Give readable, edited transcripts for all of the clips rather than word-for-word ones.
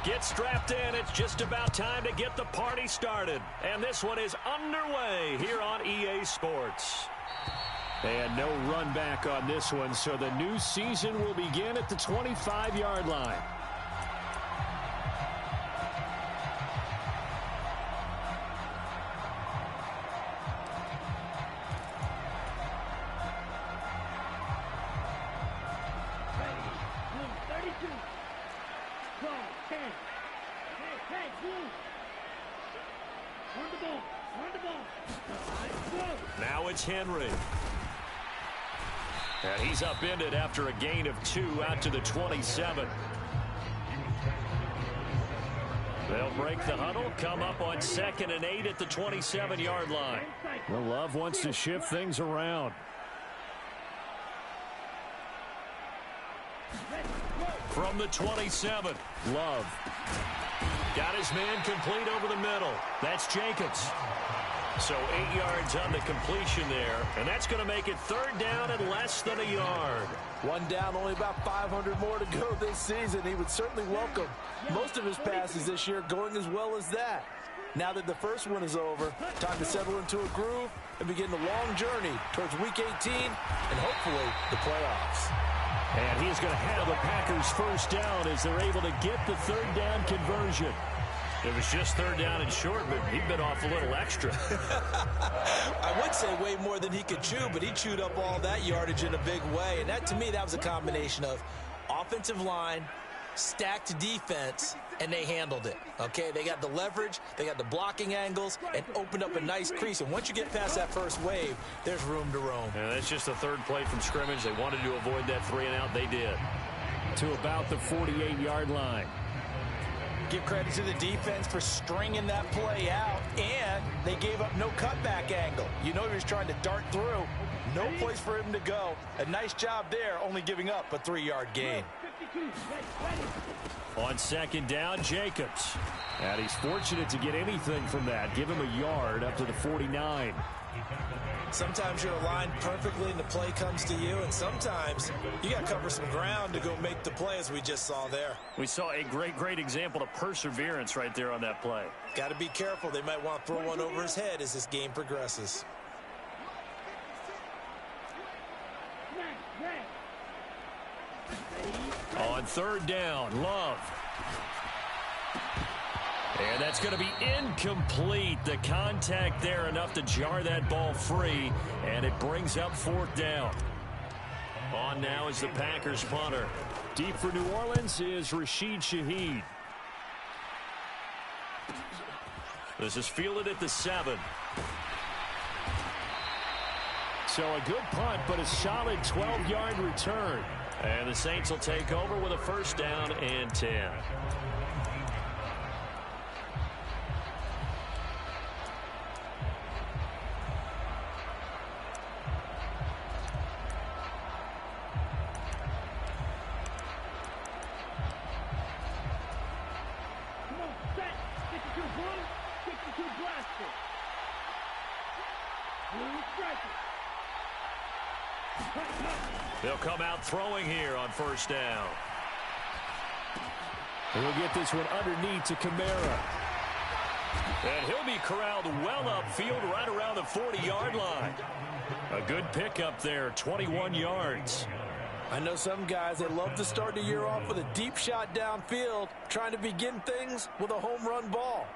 Get strapped in. It's just about time to get the party started. And this one is underway here on EA Sports. And no run back on this one, so the new season will begin at the 25-yard line. Now it's Henry. And he's upended after a gain of 2 out to the 27. They'll break the huddle, come up on 2nd and 8 at the 27-yard line. Well, Love wants to shift things around. From the 27, Love. Got his man complete over the middle. That's Jacobs. So 8 yards on the completion there, and that's going to make it 3rd down and less than a yard. One down, only about 500 more to go this season. He would certainly welcome most of his passes this year going as well as that. Now that the first one is over, time to settle into a groove and begin the long journey towards Week 18 and hopefully the playoffs. And he's going to have the Packers first down as they're able to get the 3rd down conversion. It was just 3rd down and short, but he bit off a little extra. I would say way more than he could chew, but he chewed up all that yardage in a big way. And that, to me, that was a combination of offensive line, stacked defense, and they handled it. Okay, they got the leverage, they got the blocking angles, and opened up a nice crease. And once you get past that first wave, there's room to roam. And that's just the 3rd play from scrimmage. They wanted to avoid that 3-and-out. They did. To about the 48-yard line. Give credit to the defense for stringing that play out, and they gave up no cutback angle. You know he was trying to dart through. No place for him to go. A nice job there, only giving up a 3-yard gain. On 2nd down, Jacobs. And he's fortunate to get anything from that. Give him a yard up to the 49. Sometimes you're aligned perfectly and the play comes to you, and sometimes you got to cover some ground to go make the play, as we just saw there. We saw a great example of perseverance right there on that play. Got to be careful. They might want to throw one over his head as this game progresses. On 3rd down, Love. And that's going to be incomplete. The contact there enough to jar that ball free, and it brings up 4th down. On now is the Packers punter. Deep for New Orleans is Rashid Shaheed. This is fielded at the 7. So a good punt, but a solid 12-yard return. And the Saints will take over with a 1st down and 10. They'll come out throwing here on 1st down. We'll get this one underneath to Kamara. And he'll be corralled well upfield right around the 40-yard line. A good pickup there, 21 yards. I know some guys that love to start the year off with a deep shot downfield, trying to begin things with a home run ball.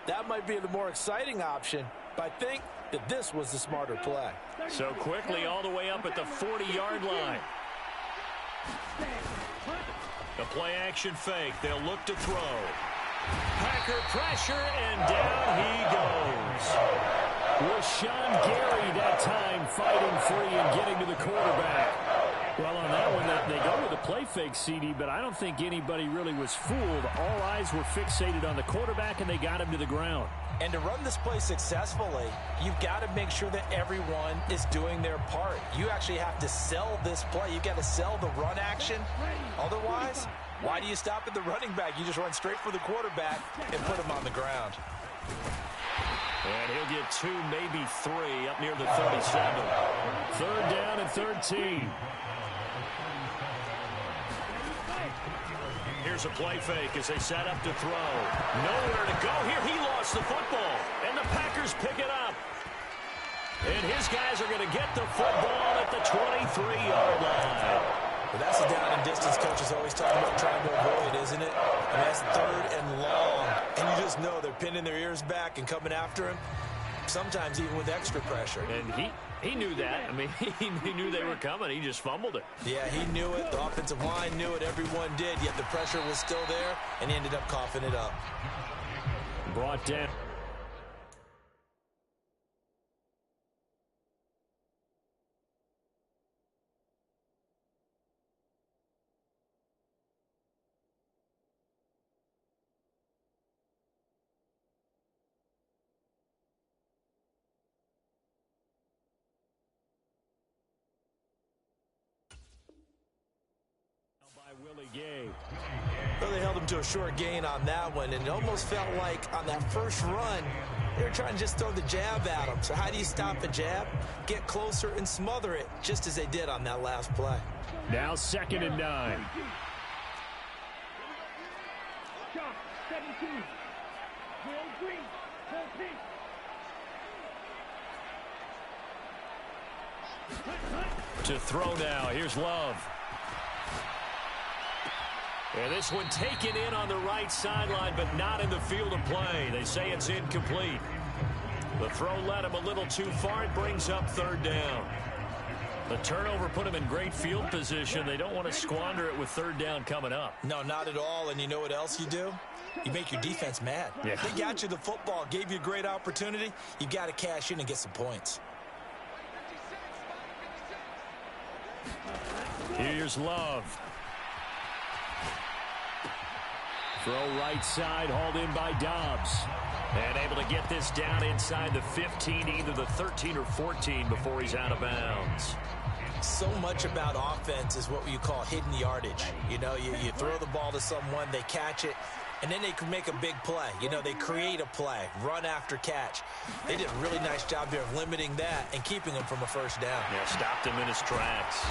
That might be the more exciting option, but I think that this was the smarter play. So quickly all the way up at the 40-yard line. The play-action fake. They'll look to throw. Packer pressure, and down he goes. Rashawn Gary that time fighting free and getting to the quarterback. Well, on that one, they go with the play fake, CD, but I don't think anybody really was fooled. All eyes were fixated on the quarterback, and they got him to the ground. And to run this play successfully, you've got to make sure that everyone is doing their part. You actually have to sell this play. You've got to sell the run action. Otherwise, why do you stop at the running back? You just run straight for the quarterback and put him on the ground. And he'll get 2, maybe 3 up near the 37. 3rd down and 13. Here's a play fake as they set up to throw. Nowhere to go here. He lost the football, and the Packers pick it up. And his guys are going to get the football at the 23-yard line. Well, that's a down and distance coaches always talking about trying to avoid, isn't it? I mean, that's 3rd and long. And you just know they're pinning their ears back and coming after him, sometimes even with extra pressure. And he knew that. I mean, he knew they were coming. He just fumbled it. Yeah, he knew it. The offensive line knew it. Everyone did, yet the pressure was still there, and he ended up coughing it up. Brought down. Willie Gay. Well, they held him to a short gain on that one, and it almost felt like on that first run, they were trying to just throw the jab at him. So how do you stop a jab? Get closer and smother it, just as they did on that last play. Now 2nd and 9. To throw now. Here's Love. And this one taken in on the right sideline, but not in the field of play. They say it's incomplete. The throw led him a little too far. It brings up 3rd down. The turnover put him in great field position. They don't want to squander it with 3rd down coming up. No, not at all. And you know what else you do? You make your defense mad. Yeah. They got you the football, gave you a great opportunity. You got to cash in and get some points. Here's Love. Throw right side, hauled in by Dobbs. And able to get this down inside the 15, either the 13 or 14 before he's out of bounds. So much about offense is what you call hidden yardage. You know, you throw the ball to someone, they catch it, and then they can make a big play. You know, they create a play, run after catch. They did a really nice job there of limiting that and keeping him from a 1st down. Yeah, stopped him in his tracks.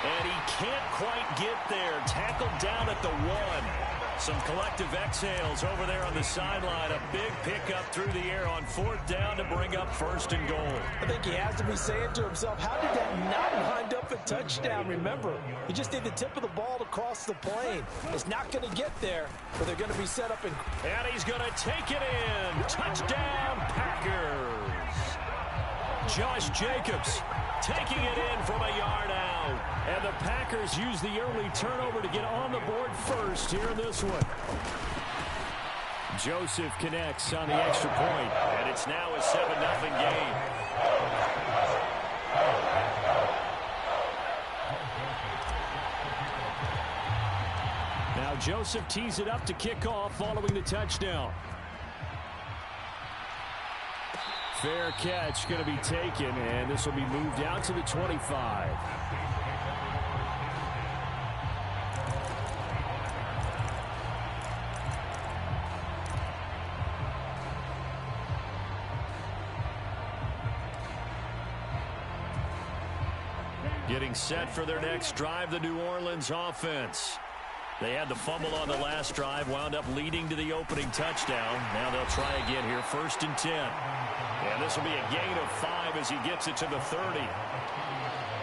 And he can't quite get there. Tackled down at the 1. Some collective exhales over there on the sideline. A big pickup through the air on 4th down to bring up 1st and goal. I think he has to be saying to himself, how did that not wind up a touchdown? Remember, he just did the tip of the ball to cross the plane. It's not going to get there, but they're going to be set up in. And he's going to take it in. Touchdown, Packers. Josh Jacobs taking it in from a yard out. And the Packers use the early turnover to get on the board first here in this one. Joseph connects on the extra point, and it's now a 7-0 game. Now Joseph tees it up to kick off following the touchdown. Fair catch going to be taken, and this will be moved out to the 25. Getting set for their next drive, the New Orleans offense. They had the fumble on the last drive, wound up leading to the opening touchdown. Now they'll try again here, 1st and 10. And this will be a gain of 5 as he gets it to the 30.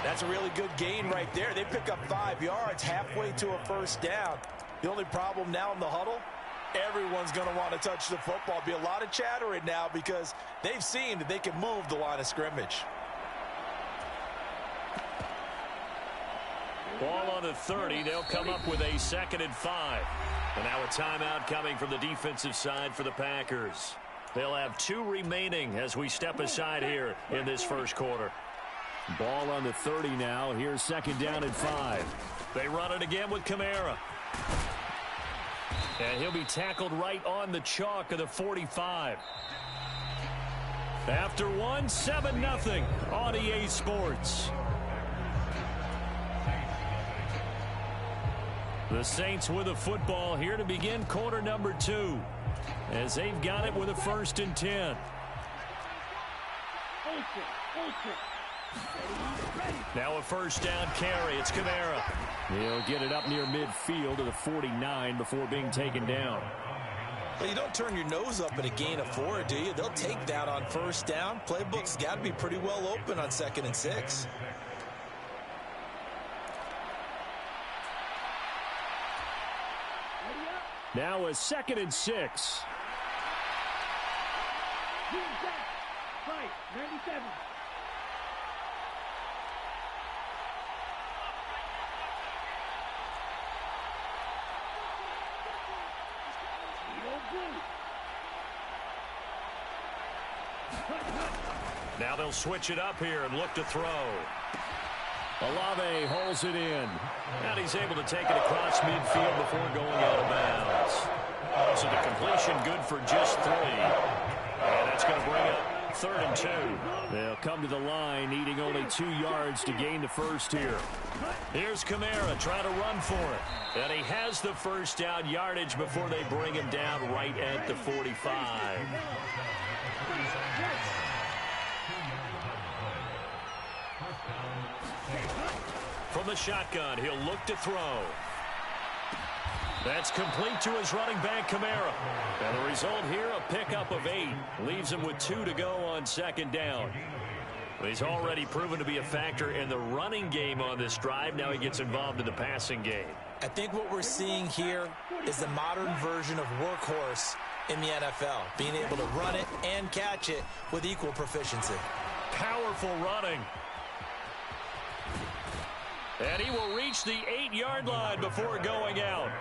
That's a really good gain right there. They pick up 5 yards halfway to a 1st down. The only problem now in the huddle, everyone's going to want to touch the football. Be a lot of chattering now because they've seen that they can move the line of scrimmage. Ball on the 30. They'll come up with a 2nd and 5. And now a timeout coming from the defensive side for the Packers. They'll have 2 remaining as we step aside here in this first quarter. Ball on the 30 now. Here's 2nd down and 5. They run it again with Kamara. And he'll be tackled right on the chalk of the 45. After 1, 7-0 on EA Sports. The Saints with a football here to begin quarter number 2. As they've got it with a 1st and 10. Now a first down carry. It's Kamara. He'll get it up near midfield to the 49 before being taken down. Well, you don't turn your nose up at a gain of 4, do you? They'll take that on first down. Playbook's got to be pretty well open on 2nd and 6. Now a 2nd and 6. 97. Now they'll switch it up here and look to throw. Olave holds it in. And he's able to take it across midfield before going out of bounds. So the completion good for just 3. And that's going to bring up 3rd and 2. They'll come to the line needing only 2 yards to gain the first here. Here's Kamara trying to run for it. And he has the first down yardage before they bring him down right at the 45. From the shotgun, he'll look to throw. That's complete to his running back, Kamara. And the result here, a pickup of 8. Leaves him with 2 to go on 2nd down. He's already proven to be a factor in the running game on this drive. Now he gets involved in the passing game. I think what we're seeing here is the modern version of workhorse in the NFL. Being able to run it and catch it with equal proficiency. Powerful running. And he will reach the 8-yard line before going out.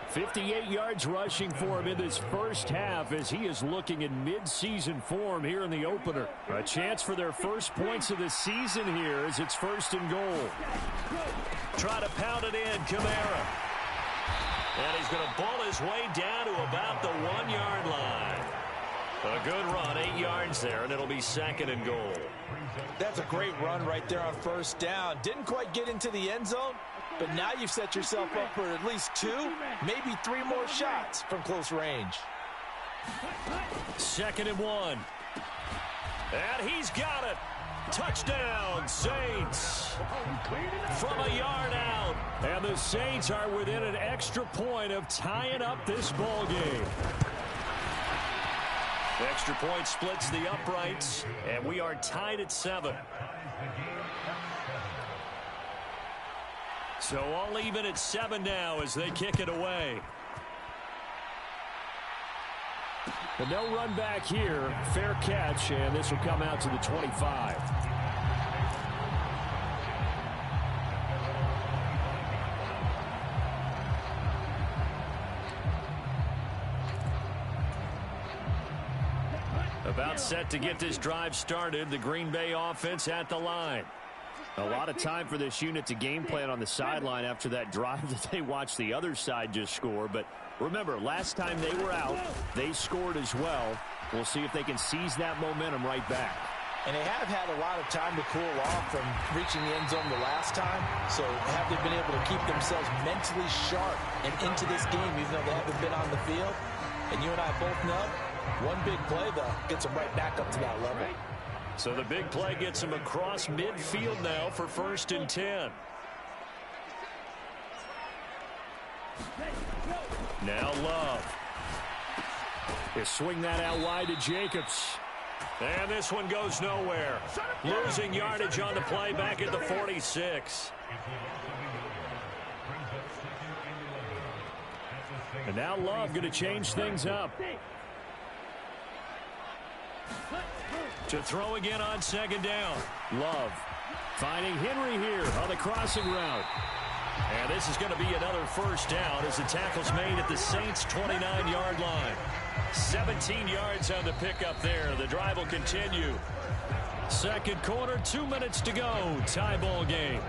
58 yards rushing for him in this first half as he is looking in mid-season form here in the opener. A chance for their first points of the season here as it's 1st and goal. Try to pound it in, Kamara. And he's going to ball his way down to about the 1-yard line. A good run, 8 yards there, and it'll be 2nd and goal. That's a great run right there on first down. Didn't quite get into the end zone, but now you've set yourself up for at least 2, maybe 3 more shots from close range. 2nd and 1. And he's got it. Touchdown, Saints. From a yard out. And the Saints are within an extra point of tying up this ball game. The extra point splits the uprights, and we are tied at 7. So all even at 7 now as they kick it away. And they'll run back here. Fair catch, and this will come out to the 25. About set to get this drive started. The Green Bay offense at the line. A lot of time for this unit to game plan on the sideline after that drive that they watched the other side just score. But remember, last time they were out, they scored as well. We'll see if they can seize that momentum right back. And they have had a lot of time to cool off from reaching the end zone the last time. So have they been able to keep themselves mentally sharp and into this game even though they haven't been on the field? And you and I both know, one big play, though, gets them right back up to that level. So the big play gets them across midfield now for 1st and 10. Now Love. They swing that out wide to Jacobs. And this one goes nowhere. Losing yardage on the play back at the 46. And now Love going to change things up. To throw again on 2nd down. Love finding Henry here on the crossing route. And this is going to be another first down as the tackle's made at the Saints' 29-yard line. 17 yards on the pickup there. The drive will continue. 2nd quarter, 2 minutes to go. Tie ball game.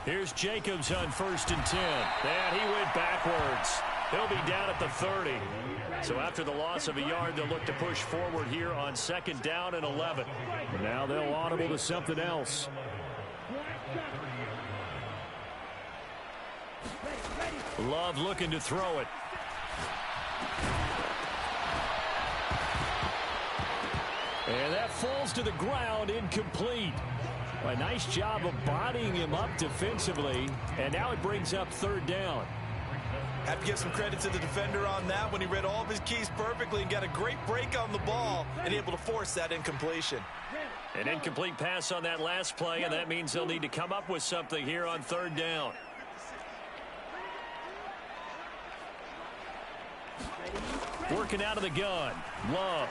Here's Jacobs on 1st and 10. And he went backwards. He'll be down at the 30. So after the loss of a yard, they'll look to push forward here on 2nd down and 11. Now they'll audible to something else. Love looking to throw it. And that falls to the ground, incomplete. A nice job of bodying him up defensively, and now it brings up 3rd down. Have to give some credit to the defender on that when he read all of his keys perfectly and got a great break on the ball and able to force that incompletion. An incomplete pass on that last play, and that means they'll need to come up with something here on 3rd down. Working out of the gun. Love.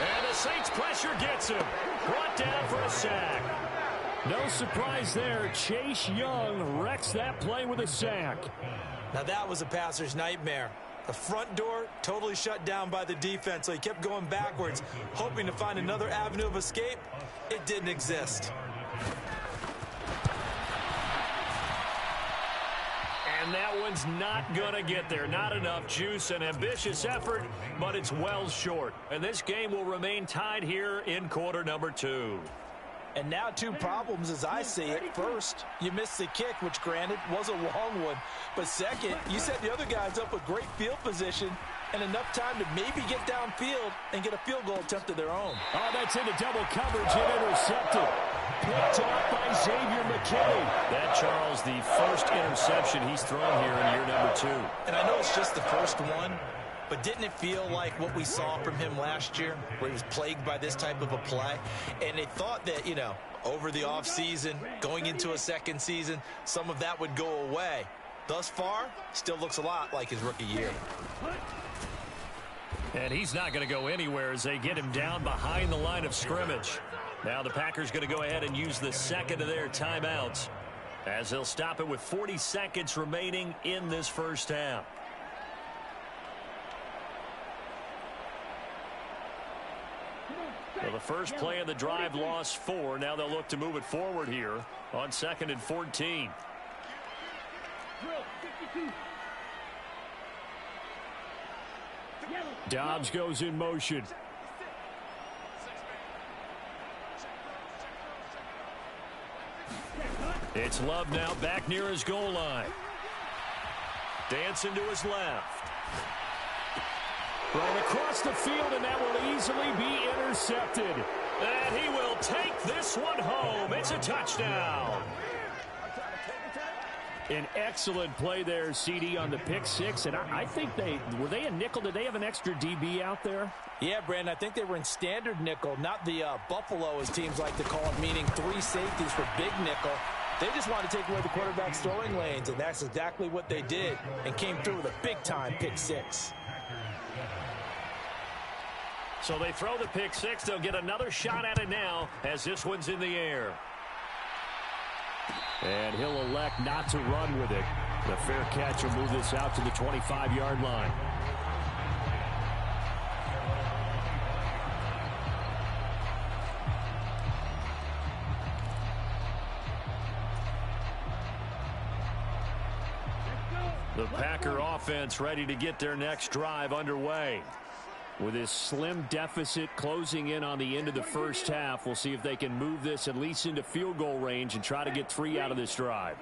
And the Saints pressure gets him. Brought down for a sack. No surprise there. Chase Young wrecks that play with a sack. Now that was a passer's nightmare. The front door totally shut down by the defense, so he kept going backwards, hoping to find another avenue of escape. It didn't exist. And that one's not going to get there. Not enough juice. An ambitious effort, but it's well short. And this game will remain tied here in quarter number 2. And now 2 problems as I see it. First, you missed the kick, which granted was a long one. But second, you set the other guys up with great field position and enough time to maybe get downfield and get a field goal attempt of their own. Oh, that's into double coverage and intercepted. Picked off by Xavier McKinney. That, Charles, the first interception he's thrown here in year number 2. And I know it's just the first one, but didn't it feel like what we saw from him last year, where he was plagued by this type of a play? And they thought that, you know, over the offseason, going into a second season, some of that would go away. Thus far, still looks a lot like his rookie year. And he's not going to go anywhere as they get him down behind the line of scrimmage. Now the Packers going to go ahead and use the second of their timeouts as they'll stop it with 40 seconds remaining in this first half. Well, the first play of the drive lost 4. Now they'll look to move it forward here on 2nd and 14. Dobbs goes in motion. It's Love now back near his goal line. Dancing to his left. Right across the field, and that will easily be intercepted. And he will take this one home. It's a touchdown. An excellent play there, CD, on the pick 6. And I think were they a nickel? Did they have an extra DB out there? Yeah, Brandon, I think they were in standard nickel, not the Buffalo, as teams like to call it, meaning 3 safeties for big nickel. They just want to take away the quarterback's throwing lanes, and that's exactly what they did and came through with a big-time pick 6. So they throw the pick 6. They'll get another shot at it now as this one's in the air. And he'll elect not to run with it. The fair catch will move this out to the 25-yard line. The Packer offense ready to get their next drive underway. With this slim deficit closing in on the end of the first half, we'll see if they can move this at least into field goal range and try to get 3 out of this drive.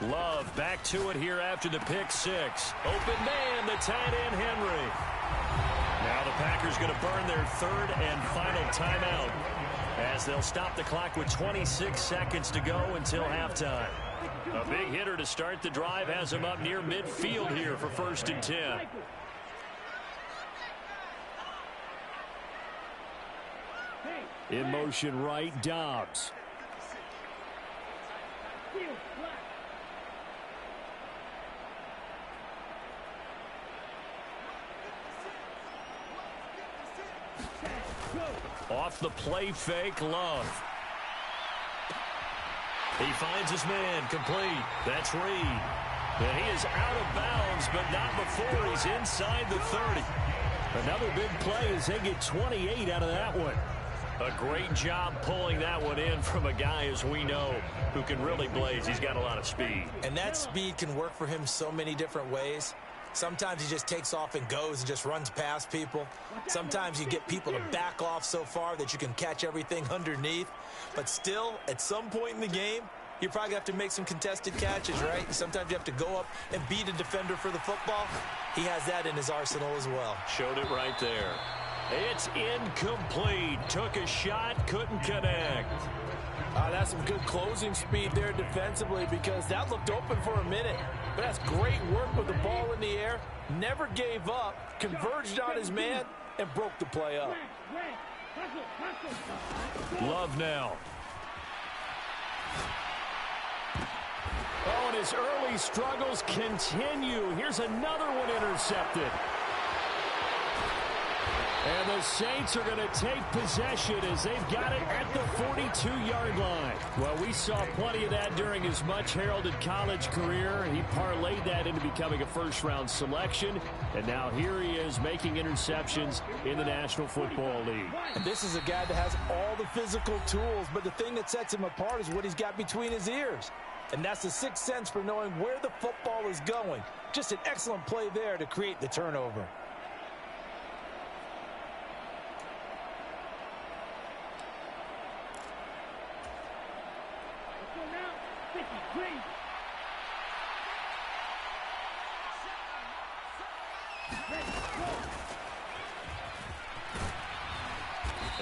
Love back to it here after the pick 6. Open man, the tight end Henry. Now the Packers going to burn their 3rd and final timeout as they'll stop the clock with 26 seconds to go until halftime. A big hitter to start the drive has him up near midfield here for 1st and 10. In motion right, Dobbs. Off the play fake, Love. He finds his man, complete. That's Reed. And he is out of bounds, but not before he's inside the 30. Another big play as they get 28 out of that one. A great job pulling that one in from a guy, as we know, who can really blaze. He's got a lot of speed. And that speed can work for him so many different ways. Sometimes he just takes off and goes and just runs past people. Sometimes you get people to back off so far that you can catch everything underneath. But still, at some point in the game, you probably have to make some contested catches, right? Sometimes you have to go up and beat a defender for the football. He has that in his arsenal as well. Showed it right there. It's incomplete. Took a shot, couldn't connect. That's some good closing speed there defensively, because that looked open for a minute. But that's great work with the ball in the air. Never gave up, converged on his man, and broke the play up. Love now. Oh, and his early struggles continue. Here's another one intercepted. And the Saints are going to take possession as they've got it at the 42-yard line. Well, we saw plenty of that during his much-heralded college career. He parlayed that into becoming a first-round selection. And now here he is making interceptions in the National Football League. And this is a guy that has all the physical tools, but the thing that sets him apart is what he's got between his ears. And that's the sixth sense for knowing where the football is going. Just an excellent play there to create the turnover.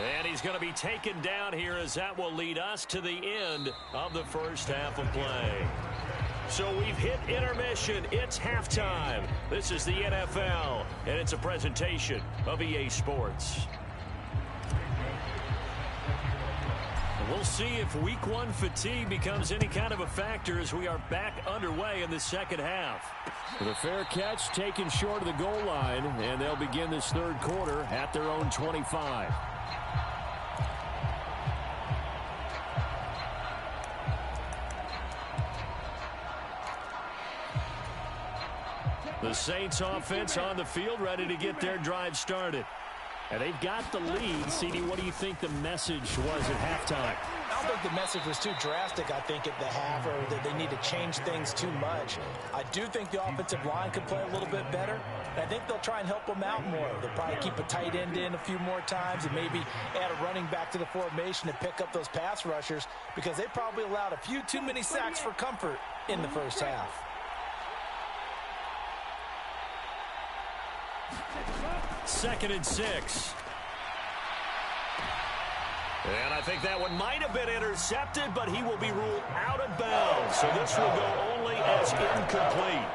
And he's going to be taken down here, as that will lead us to the end of the first half of play. So we've hit intermission. It's halftime. This is the NFL, and it's a presentation of EA Sports. And we'll see if week one fatigue becomes any kind of a factor as we are back underway in the second half. The fair catch taken short of the goal line, and they'll begin this third quarter at their own 25. The Saints offense on the field, ready to get their drive started. And they've got the lead. CD, what do you think the message was at halftime? I don't think the message was too drastic, I think, at the half, or that they need to change things too much. I do think the offensive line could play a little bit better. And I think they'll try and help them out more. They'll probably keep a tight end in a few more times and maybe add a running back to the formation to pick up those pass rushers, because they probably allowed a few too many sacks for comfort in the first half. Second and 6. And I think that one might have been intercepted, but he will be ruled out of bounds. So this will go only as incomplete.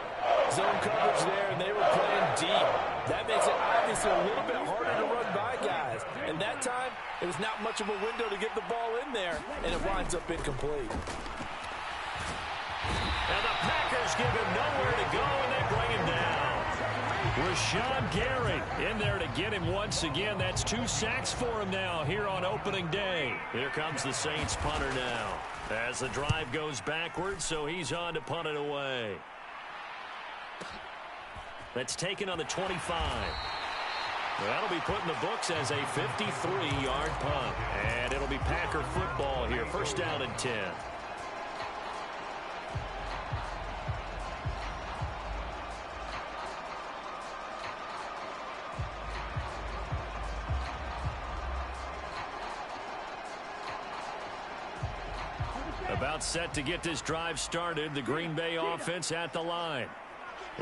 Zone coverage there, and they were playing deep. That makes it obviously a little bit harder to run by guys. And that time, it was not much of a window to get the ball in there, and it winds up incomplete. And the Packers give him nowhere to go, and they bring him down. Rashawn Gary in there to get him once again. That's 2 sacks for him now here on opening day. Here comes the Saints punter now as the drive goes backwards, so he's on to punt it away. That's taken on the 25. That'll be put in the books as a 53-yard punt. And it'll be Packer football here. First down and 10. About set to get this drive started. The Green Bay offense at the line.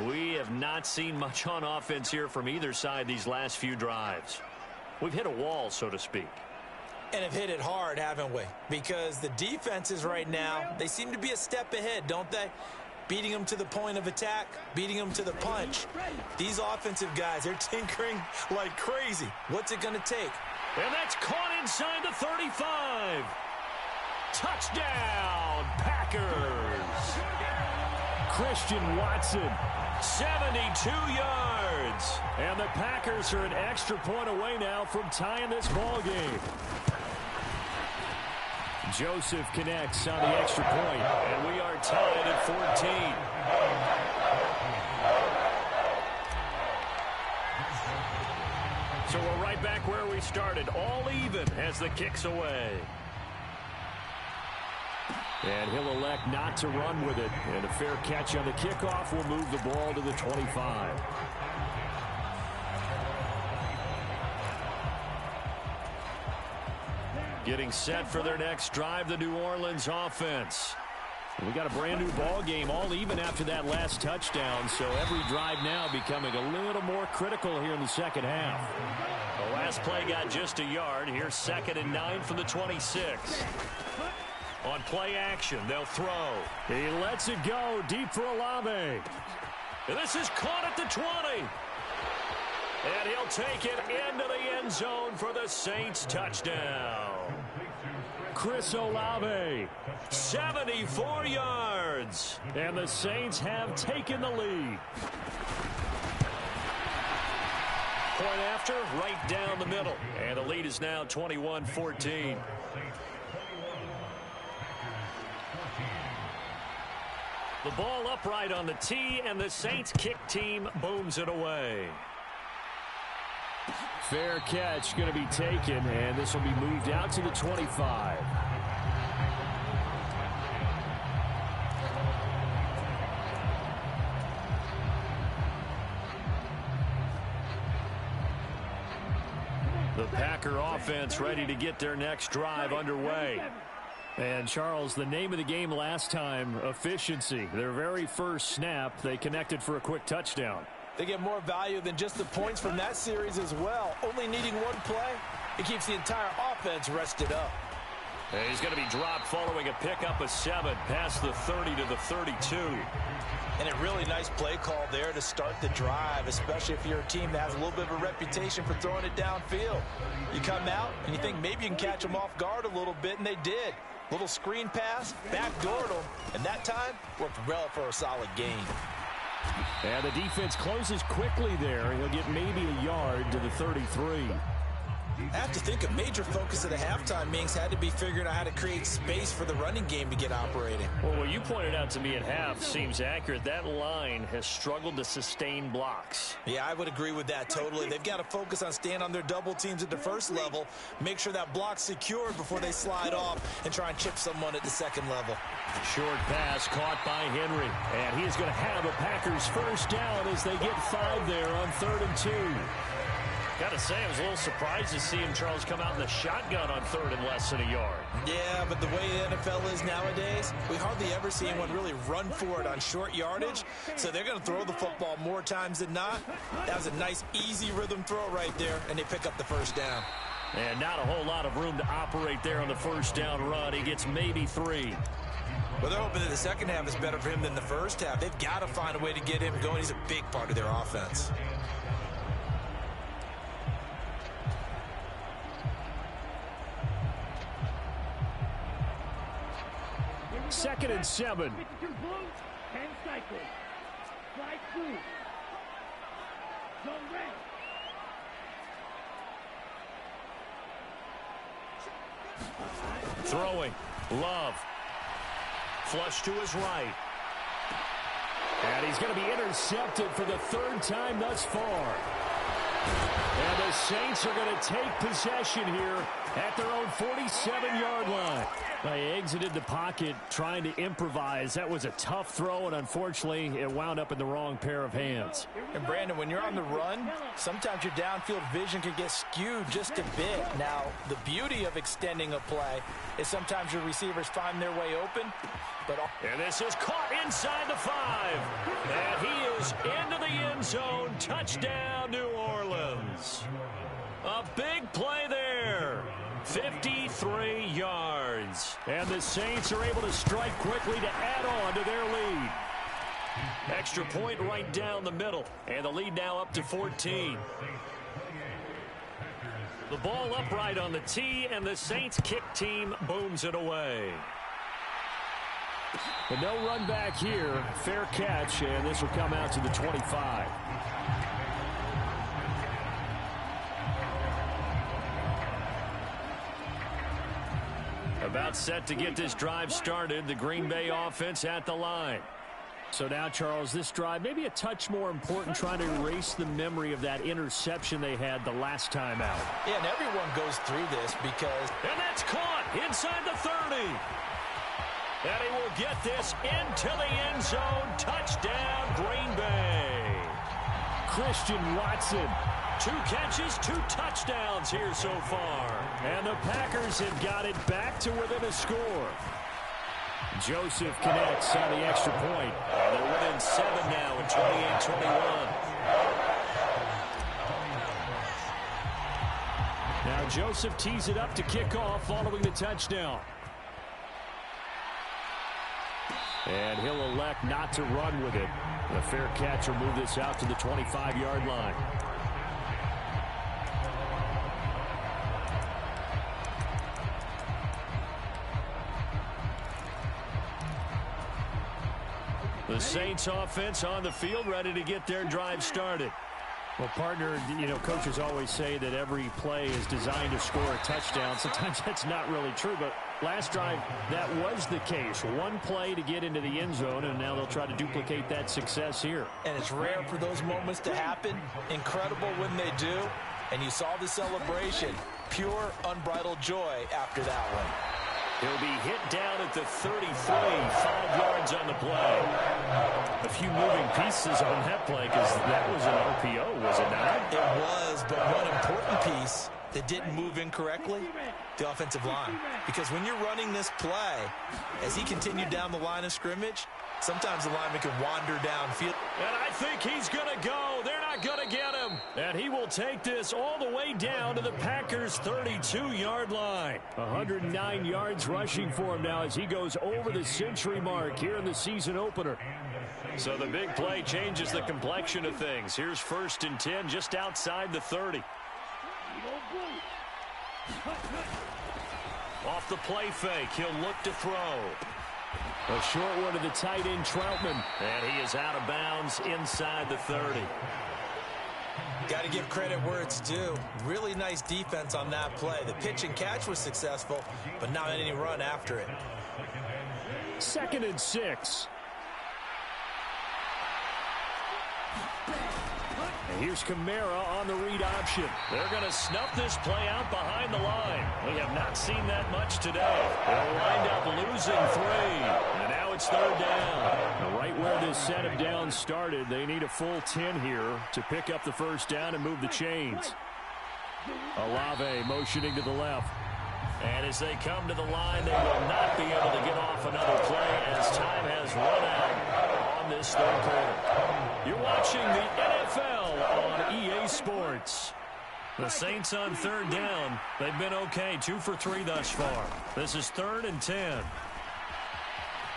We have not seen much on offense here from either side these last few drives. We've hit a wall, so to speak. And have hit it hard, haven't we? Because the defenses right now, they seem to be a step ahead, don't they? Beating them to the point of attack, beating them to the punch. These offensive guys, they're tinkering like crazy. What's it going to take? And that's caught inside the 35. Touchdown, Packers. Christian Watson, 72 yards. And the Packers are an extra point away now from tying this ball game. Joseph connects on the extra point, and we are tied at 14. So we're right right back where we started. All even as the kick's away. And he'll elect not to run with it. And a fair catch on the kickoff will move the ball to the 25. Getting set for their next drive, the New Orleans offense. We got a brand new ball game, all even after that last touchdown, so every drive now becoming a little more critical here in the second half. The last play got just a yard. Here's 2nd and 9 from the 26. On play action, they'll throw. He lets it go deep for Olave. And this is caught at the 20. And he'll take it into the end zone for the Saints touchdown. Chris Olave, 74 yards. And the Saints have taken the lead. Point after, right down the middle. And the lead is now 21-14. The ball upright on the tee, and the Saints kick team booms it away. Fair catch going to be taken, and this will be moved out to the 25. The Packer offense ready to get their next drive underway. And, Charles, the name of the game last time, efficiency. Their very first snap, they connected for a quick touchdown. They get more value than just the points from that series as well. Only needing one play, it keeps the entire offense rested up. And he's going to be dropped following a pickup of 7 past the 30 to the 32. And a really nice play call there to start the drive, especially if you're a team that has a little bit of a reputation for throwing it downfield. You come out and you think maybe you can catch them off guard a little bit, and they did. Little screen pass, backdoored them, and that time worked well for a solid gain. And the defense closes quickly there. He'll get maybe a yard to the 33. I have to think a major focus of the halftime Minks had to be figuring out how to create space for the running game to get operating. Well, what you pointed out to me at half seems accurate. That line has struggled to sustain blocks. Yeah, I would agree with that totally. They've got to focus on staying on their double teams at the first level, make sure that block's secured before they slide off and try and chip someone at the second level. Short pass caught by Henry. And he is going to have a Packers first down as they get 5 there on 3rd and 2. Got to say, I was a little surprised to see him, Charles, come out in the shotgun on 3rd and less than a yard. Yeah, but the way the NFL is nowadays, we hardly ever see anyone really run for it on short yardage. So they're going to throw the football more times than not. That was a nice, easy rhythm throw right there, and they pick up the first down. And not a whole lot of room to operate there on the first down run. He gets maybe 3. Well, they're hoping that the second half is better for him than the first half. They've got to find a way to get him going. He's a big part of their offense. Second and 7. Throwing. Love. Flush to his right. And he's going to be intercepted for the 3rd time thus far. And the Saints are going to take possession here at their own 47-yard line. They exited the pocket trying to improvise. That was a tough throw, and unfortunately, it wound up in the wrong pair of hands. And, Brandon, when you're on the run, sometimes your downfield vision can get skewed just a bit. Now, the beauty of extending a play is sometimes your receivers find their way open. And this is caught inside the 5. And he is into the end zone. Touchdown, New Orleans. A big play there. 53 yards. And the Saints are able to strike quickly to add on to their lead. Extra point right down the middle. And the lead now up to 14. The ball upright on the tee, and the Saints kick team booms it away. But no run back here. Fair catch, and this will come out to the 25. About set to get this drive started. The Green Bay offense at the line. So now, Charles, this drive maybe a touch more important, trying to erase the memory of that interception they had the last time out. Yeah, and everyone goes through this because... And that's caught inside the 30. And he will get this into the end zone. Touchdown, Green Bay. Christian Watson. 2 catches, 2 touchdowns here so far. And the Packers have got it back to within a score. Joseph connects on the extra point. And they're within 7 now in 28-21. Now Joseph tees it up to kick off following the touchdown. And he'll elect not to run with it. The fair catch will move this out to the 25-yard line. The Saints offense on the field, ready to get their drive started. Well, partner, coaches always say that every play is designed to score a touchdown. Sometimes that's not really true, but last drive, that was the case. One play to get into the end zone, and now they'll try to duplicate that success here. And it's rare for those moments to happen. Incredible when they do. And you saw the celebration. Pure, unbridled joy after that one. He'll be hit down at the 33, 5 yards on the play. A few moving pieces on that play because that was an RPO, was it not? It was, but one important piece that didn't move incorrectly, the offensive line. Because when you're running this play, as he continued down the line of scrimmage, sometimes the lineman can wander downfield. And I think he's going to go. They're not going to get him. And he will take this all the way down to the Packers' 32-yard line. 109 yards rushing for him now as he goes over the century mark here in the season opener. So the big play changes the complexion of things. Here's 1st and 10 just outside the 30. Off the play fake, he'll look to throw. A short one to the tight end, Troutman. And he is out of bounds inside the 30. Got to give credit where it's due. Really nice defense on that play. The pitch and catch was successful, but not any run after it. 2nd and 6. And here's Kamara on the read option. They're going to snuff this play out behind the line. We have not seen that much today. They'll wind up losing 3. And now it's 3rd down. Now right where this set of downs started, they need a full 10 here to pick up the 1st down and move the chains. Olave motioning to the left. And as they come to the line, they will not be able to get off another play as time has run out on this 3rd quarter. You're watching the NFL on EA Sports. The Saints on 3rd down. They've been okay, 2 for 3 thus far. This is 3rd and 10.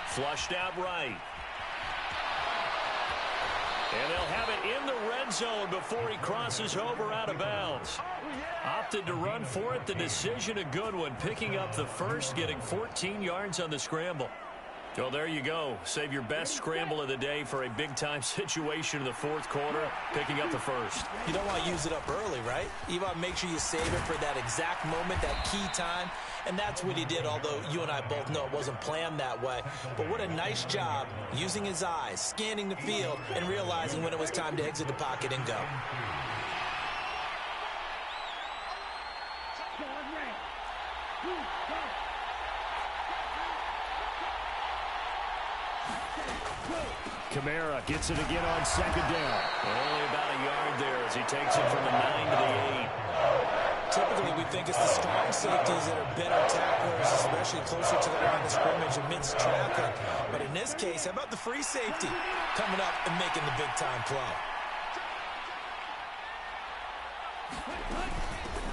Flushed out right. And they'll have it in the red zone before he crosses over out of bounds. Opted to run for it. The decision a good one. Picking up the 1st, getting 14 yards on the scramble. Well, there you go. Save your best scramble of the day for a big-time situation in the 4th quarter, picking up the 1st. You don't want to use it up early, right? You want to make sure you save it for that exact moment, that key time. And that's what he did, although you and I both know it wasn't planned that way. But what a nice job using his eyes, scanning the field, and realizing when it was time to exit the pocket and go. Kamara gets it again on 2nd down. Only about a yard there as he takes it from the 9 to the 8. Typically, we think it's the strong safeties that are better tacklers, especially closer to the line of scrimmage amidst traffic. But in this case, how about the free safety coming up and making the big-time play?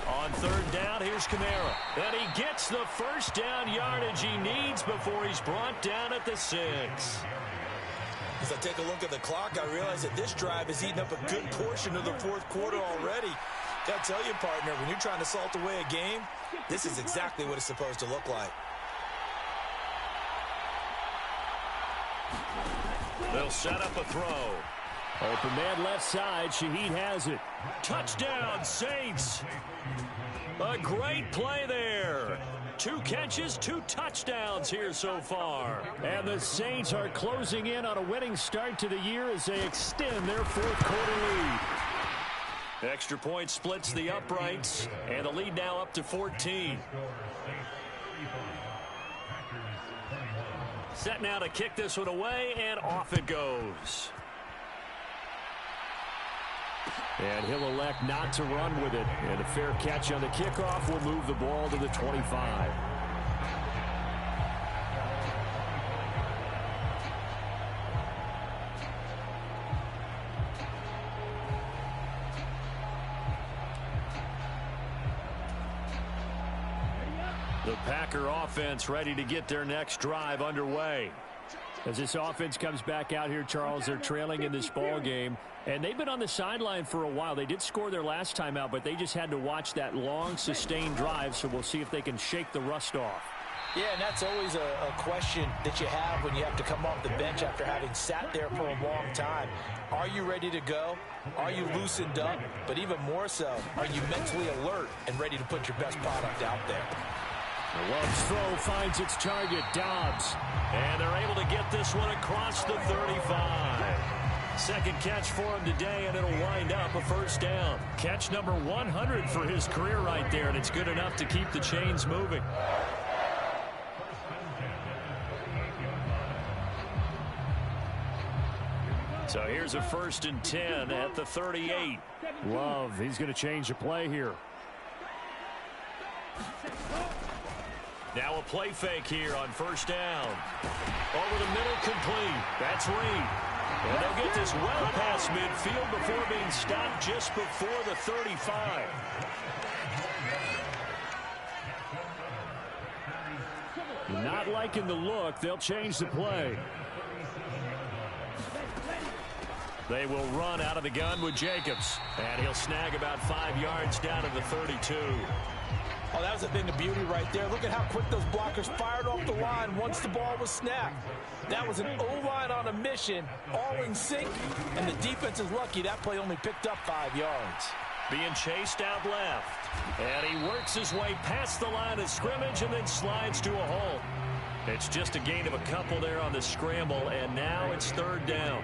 On 3rd down, here's Kamara. And he gets the 1st down yardage he needs before he's brought down at the 6. As I take a look at the clock, I realize that this drive has eaten up a good portion of the 4th quarter already. Got to tell you, partner, when you're trying to salt away a game, this is exactly what it's supposed to look like. They'll set up a throw. Open man left side. Shaheed has it. Touchdown, Saints. A great play there. 2 catches, 2 touchdowns here so far. And the Saints are closing in on a winning start to the year as they extend their 4th quarter lead. Extra point splits the uprights, and the lead now up to 14. Set now to kick this one away, and off it goes. And he'll elect not to run with it. And a fair catch on the kickoff will move the ball to the 25. The Packer offense ready to get their next drive underway. As this offense comes back out here, Charles, they're trailing in this ball game, and they've been on the sideline for a while. They did score their last time out, but they just had to watch that long, sustained drive, so we'll see if they can shake the rust off. Yeah, and that's always a question that you have when you have to come off the bench after having sat there for a long time. Are you ready to go? Are you loosened up? But even more so, are you mentally alert and ready to put your best product out there? Love's throw finds its target, Dobbs. And they're able to get this one across the 35. Second catch for him today, and it'll wind up a first down. Catch number 100 for his career right there, and it's good enough to keep the chains moving. So here's a 1st and 10 at the 38. Love, he's going to change the play here. Now a play fake here on 1st down. Over the middle, complete. That's Reed. And they'll get this well past midfield before being stopped just before the 35. Not liking the look. They'll change the play. They will run out of the gun with Jacobs. And he'll snag about 5 yards down to the 32. Oh, that was a thing of beauty right there. Look at how quick those blockers fired off the line once the ball was snapped. That was an O-line on a mission, all in sync, and the defense is lucky that play only picked up 5 yards. Being chased out left. And he works his way past the line of scrimmage and then slides to a halt. It's just a gain of a couple there on the scramble, and now it's 3rd down.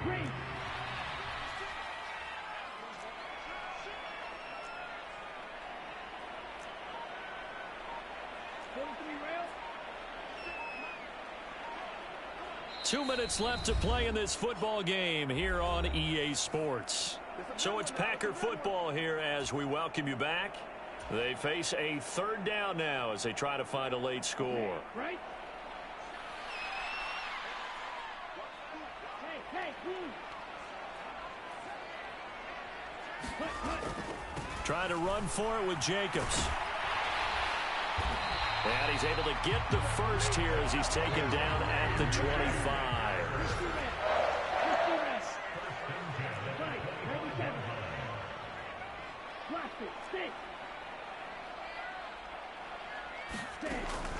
Two minutes left to play in this football game here on EA Sports. So it's Packer football here as we welcome you back. They face a 3rd down now as they try to find a late score. Trying to run for it with Jacobs. And he's able to get the first here as he's taken down at the 25.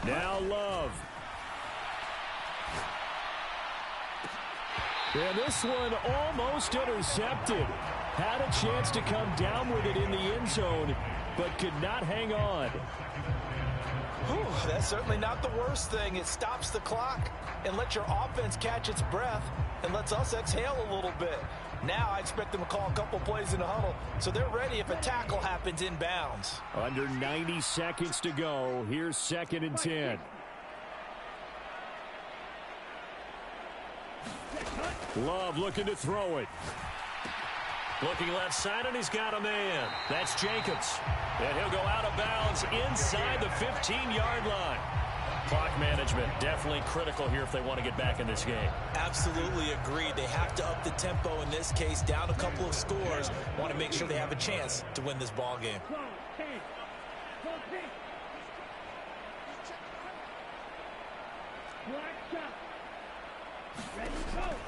Now Love. And this one almost intercepted. Had a chance to come down with it in the end zone, but could not hang on. Whew, that's certainly not the worst thing. It stops the clock and lets your offense catch its breath and lets us exhale a little bit. Now I expect them to call a couple plays in the huddle, so they're ready if a tackle happens inbounds. Under 90 seconds to go. Here's 2nd and 10. Love looking to throw it. Looking left side, and he's got a man. That's Jacobs. And he'll go out of bounds inside the 15-yard line. Clock management definitely critical here if they want to get back in this game. Absolutely agreed. They have to up the tempo in this case, down a couple of scores. Want to make sure they have a chance to win this ball game.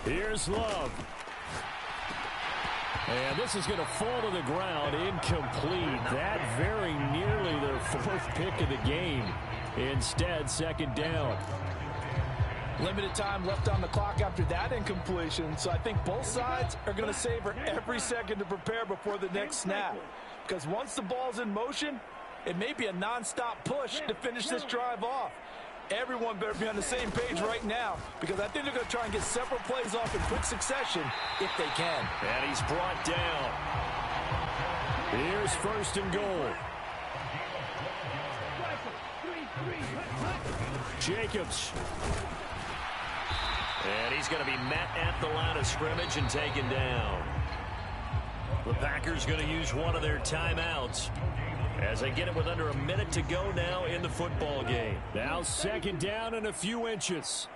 Here's Love. And this is going to fall to the ground, incomplete. That very nearly their 4th pick of the game. Instead, 2nd down. Limited time left on the clock after that incompletion, so I think both sides are going to savor every second to prepare before the next snap. Because once the ball's in motion, It may be a nonstop push to finish this drive off. Everyone better be on the same page right now because I think they're going to try and get several plays off in quick succession if they can. And he's brought down. Here's first and goal. Jacobs. And he's going to be met at the line of scrimmage and taken down. The Packers going to use one of their timeouts as they get it with under a minute to go now in the football game. Now second down and a few inches.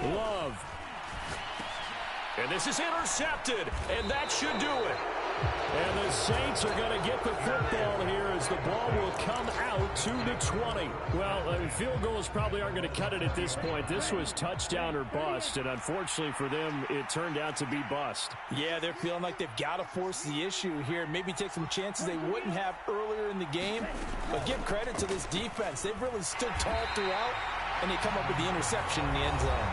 Love. And this is intercepted, and that should do it. And the Saints are going to get the football here as the ball will come out to the 20. Well, field goals probably aren't going to cut it at this point. This was touchdown or bust, and unfortunately for them, it turned out to be bust. Yeah, they're feeling like they've got to force the issue here, maybe take some chances they wouldn't have earlier in the game. But give credit to this defense. They've really stood tall throughout, and they come up with the interception in the end zone.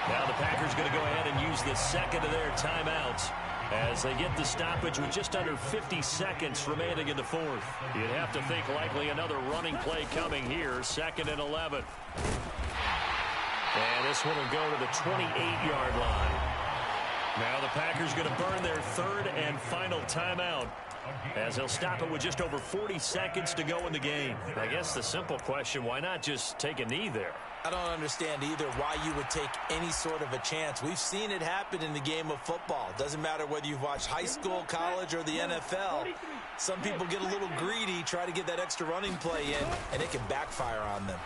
Now the Packers going to go ahead and use the second of their timeouts as they get the stoppage with just under 50 seconds remaining in the fourth. You'd have to think likely another running play coming here, 2nd and 11. And this one will go to the 28-yard line. Now the Packers going to burn their third and final timeout as they'll stop it with just over 40 seconds to go in the game. I guess the simple question, why not just take a knee there? I don't understand either why you would take any sort of a chance. We've seen it happen in the game of football. Doesn't matter whether you've watched high school, college, or the NFL. Some people get a little greedy, try to get that extra running play in, and it can backfire on them.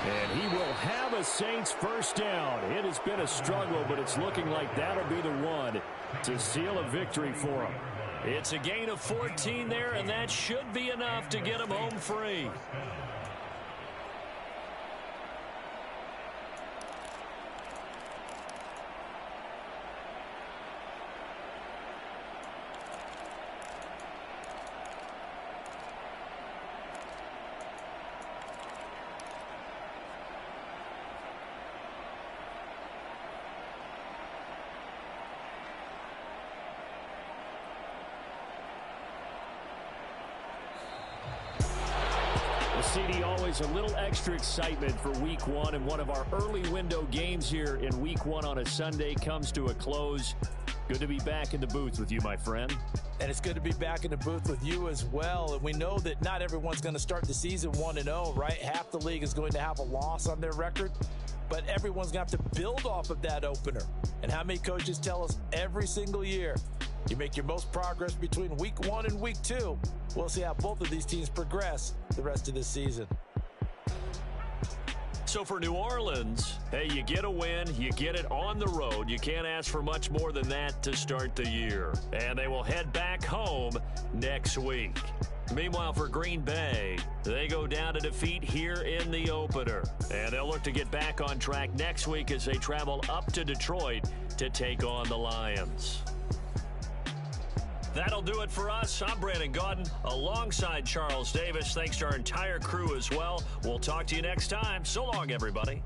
And he will have a Saints first down. It has been a struggle, but it's looking like that'll be the one to seal a victory for him. It's a gain of 14 there, and that should be enough to get him home free. CD, always a little extra excitement for week one, and one of our early window games here in week one on a Sunday comes to a close. Good to be back in the booth with you, my friend. And it's good to be back in the booth with you as well. And we know that not everyone's going to start the season 1-0, right? Half the league is going to have a loss on their record, but everyone's going to have to build off of that opener. And how many coaches tell us every single year, you make your most progress between week 1 and week 2. We'll see how both of these teams progress the rest of this season. So for New Orleans, hey, you get a win, you get it on the road. You can't ask for much more than that to start the year. And they will head back home next week. Meanwhile, for Green Bay, they go down to defeat here in the opener. And they'll look to get back on track next week as they travel up to Detroit to take on the Lions. That'll do it for us. I'm Brandon Gaudin alongside Charles Davis. Thanks to our entire crew as well. We'll talk to you next time. So long, everybody.